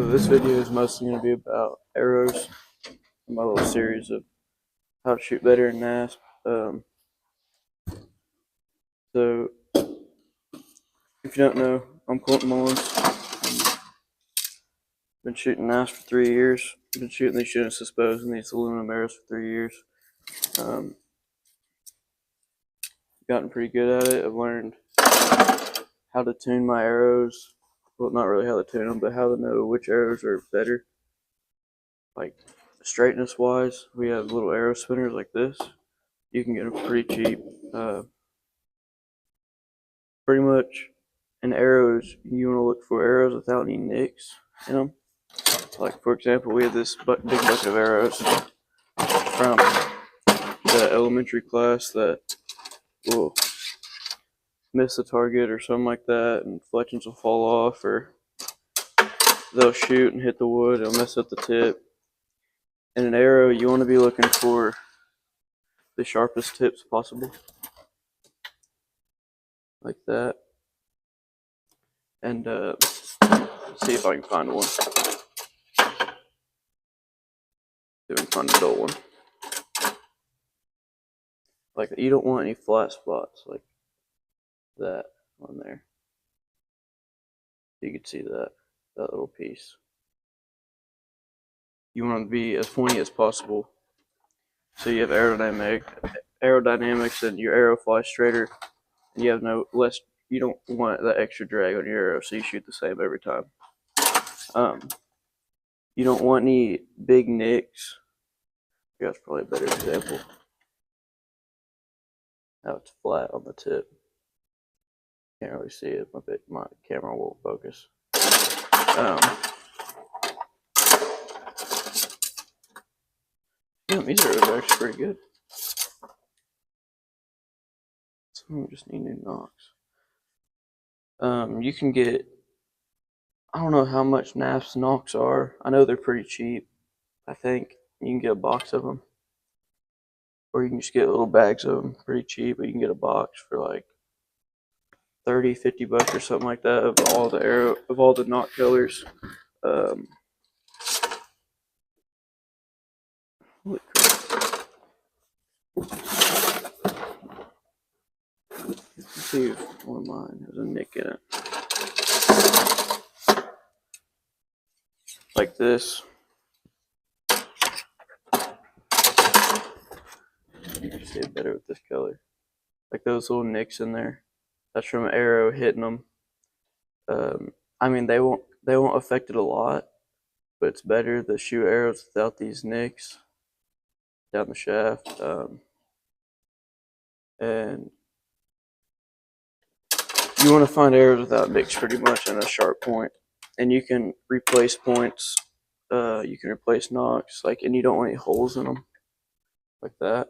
So this video is mostly going to be about arrows, my little series of how to shoot better in nasp. So if you don't know, I'm Colton Mullins. I've been shooting nasp for 3 years. I've been shooting these units disposed and these aluminum arrows for 3 years. Gotten pretty good at it. I've learned how to tune my arrows. Well, not really how to tune them, but how to know which arrows are better. Like straightness wise, we have little arrow spinners like this. You can get them pretty cheap. Pretty much in arrows, you want to look for arrows without any nicks in them. Like for example, we have this big bucket of arrows from the elementary class that will miss the target or something like that, and fletchings will fall off, or they'll shoot and hit the wood, it'll mess up the tip. In an arrow, you want to be looking for the sharpest tips possible, like that. And see if I can find one. See if I can find a dull one. Like, you don't want any flat spots like that on there. You can see that little piece. You want to be as pointy as possible, so you have aerodynamics, and your arrow flies straighter, and you have you don't want that extra drag on your arrow, so you shoot the same every time. You don't want any big nicks. That's probably a better example. Now it's flat on the tip. Can't really see it. My camera won't focus. These arrows are actually pretty good. Some of them just need new nocks. You can get, I don't know how much nasp nocks are. I know they're pretty cheap. I think you can get a box of them, or you can just get little bags of them pretty cheap. But you can get a box for like 30-50 bucks or something like that of all the knock colors. Holy crap. Let's see if one of mine has a nick in it. Like this. You can see it better with this color. Like those little nicks in there. That's from an arrow hitting them. I mean, they won't affect it a lot, but it's better to shoot arrows without these nicks down the shaft. And you want to find arrows without nicks pretty much, and a sharp point. And you can replace points. You can replace nocks, and you don't want any holes in them, like that.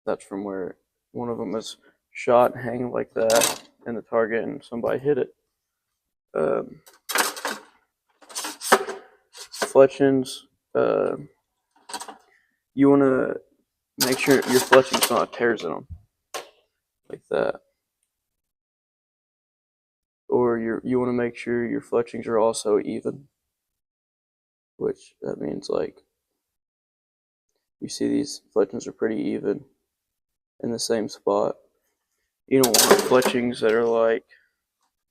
That's from where one of them is shot and hanging like that in the target, and somebody hit it. Fletchings. You want to make sure your fletchings don't have tears in them, like that. Or you want to make sure your fletchings are also even, which that means like you see these fletchings are pretty even in the same spot. You don't want fletchings that are like,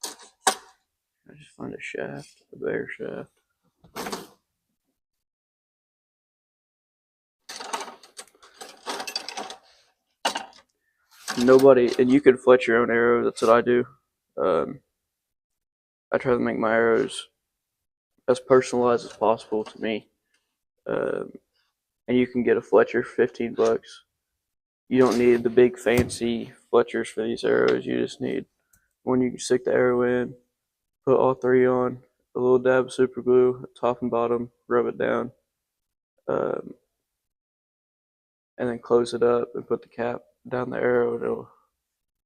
I just find a shaft, a bare shaft. And you can fletch your own arrow. That's what I do. I try to make my arrows as personalized as possible to me. And you can get a fletcher for 15 bucks. You don't need the big fancy fletchers for these arrows. You just need one you can stick the arrow in, put all three on, a little dab of super glue, top and bottom, rub it down, and then close it up and put the cap down the arrow.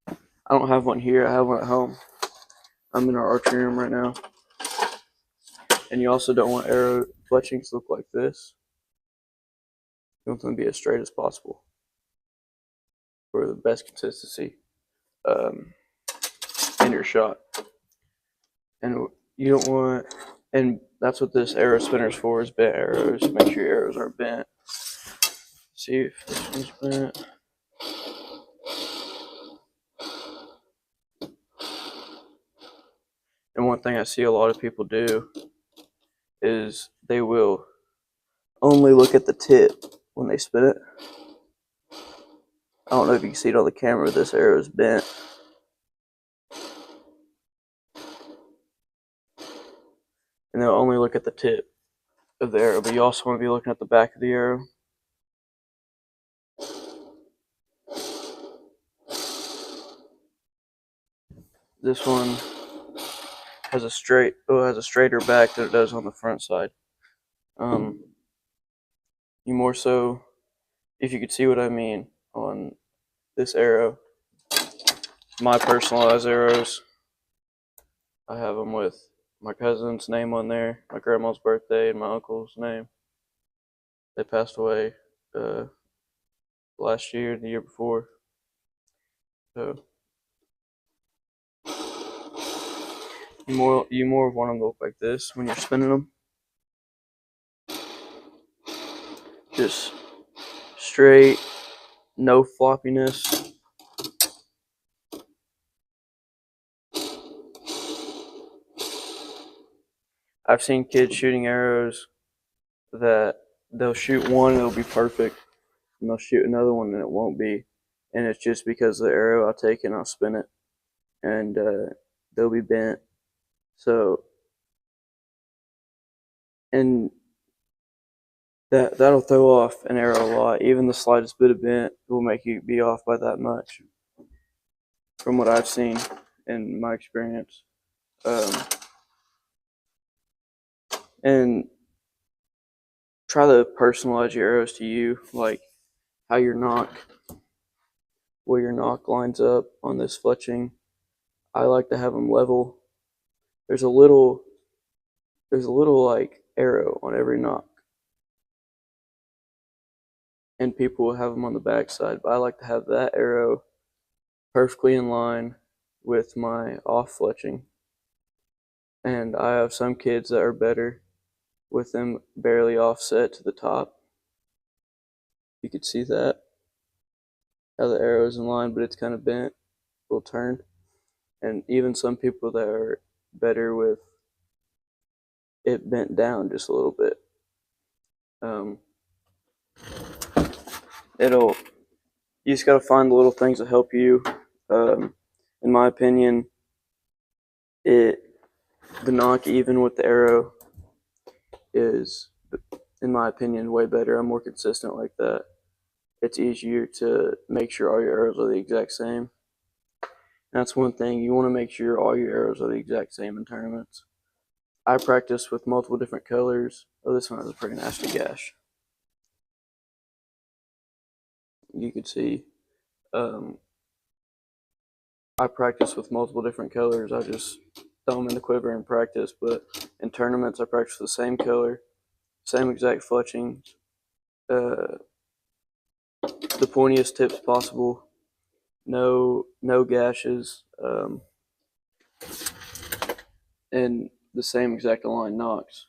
I don't have one here. I have one at home. I'm in our archery room right now. And you also don't want arrow fletchings to look like this. You want them to be as straight as possible for the best consistency in your shot. And you don't want, and that's what this arrow spinner is for, is bent arrows. Make sure your arrows aren't bent. See if this one's bent. And one thing I see a lot of people do is they will only look at the tip when they spin it. I don't know if you can see it on the camera, this arrow is bent. And they'll only look at the tip of the arrow, but you also want to be looking at the back of the arrow. This one has a straighter back than it does on the front side. You more so, if you could see what I mean on this arrow, my personalized arrows, I have them with my cousin's name on there, my grandma's birthday, and my uncle's name. They passed away last year, the year before. So you more want them to look like this when you're spinning them. Just straight, no floppiness. I've seen kids shooting arrows that they'll shoot one and it'll be perfect, and they'll shoot another one and it won't be. And it's just because of the arrow, I'll take it and I'll spin it, and they'll be bent. So, and that'll throw off an arrow a lot. Even the slightest bit of bent will make you be off by that much, from what I've seen in my experience. And try to personalize your arrows to you, like how where your nock lines up on this fletching. I like to have them level. There's a little like arrow on every nock, and people will have them on the back side, but I like to have that arrow perfectly in line with my off fletching. And I have some kids that are better with them barely offset to the top. You could see that, how the arrow is in line, but it's kind of bent, will turn. And even some people that are better with it bent down just a little bit. You just gotta find the little things that help you. In my opinion, the nock even with the arrow is, in my opinion, way better. I'm more consistent like that. It's easier to make sure all your arrows are the exact same. That's one thing, you want to make sure all your arrows are the exact same in tournaments. I practice with multiple different colors. Oh, this one has a pretty nasty gash. You could see, I practice with multiple different colors. I just throw them in the quiver and practice, but in tournaments I practice the same color, same exact fletching, the pointiest tips possible, no gashes, and the same exact aligned nocks.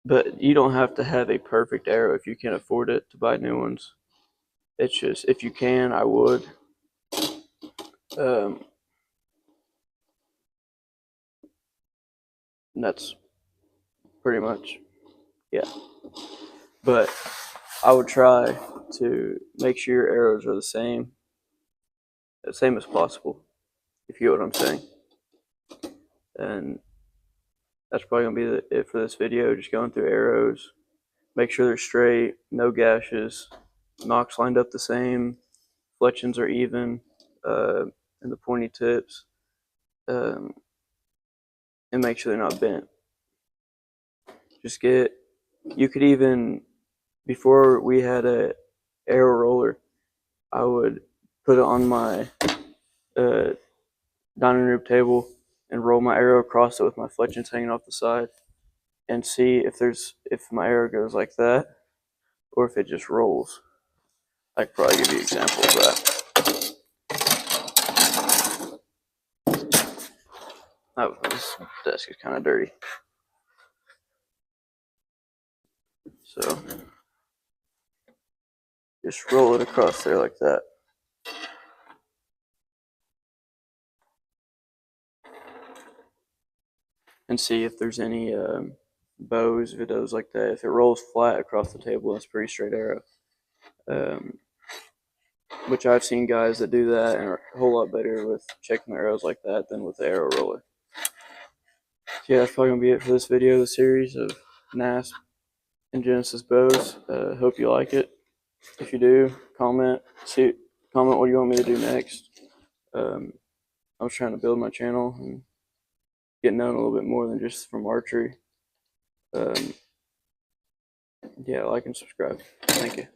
But you don't have to have a perfect arrow if you can afford it to buy new ones. It's just, if you can, I would. And that's pretty much, yeah. But I would try to make sure your arrows are the same as possible, if you get what I'm saying. And that's probably gonna be it for this video. Just going through arrows, make sure they're straight, no gashes, nocks lined up the same, fletchings are even, and the pointy tips, and make sure they're not bent. You could even, before we had a arrow roller, I would put it on my dining room table and roll my arrow across it with my fletchings hanging off the side, and see if my arrow goes like that or if it just rolls. I could probably give you an example of that. Oh, this desk is kind of dirty. So just roll it across there like that. And see if there's any bows, if it does like that. If it rolls flat across the table, that's a pretty straight arrow. Which I've seen guys that do that and are a whole lot better with checking their arrows like that than with the arrow roller. So yeah, that's probably going to be it for this video, the series of NASP and Genesis bows. Hope you like it. If you do, comment what you want me to do next. I was trying to build my channel and get known a little bit more than just from archery. Yeah, like and subscribe. Thank you.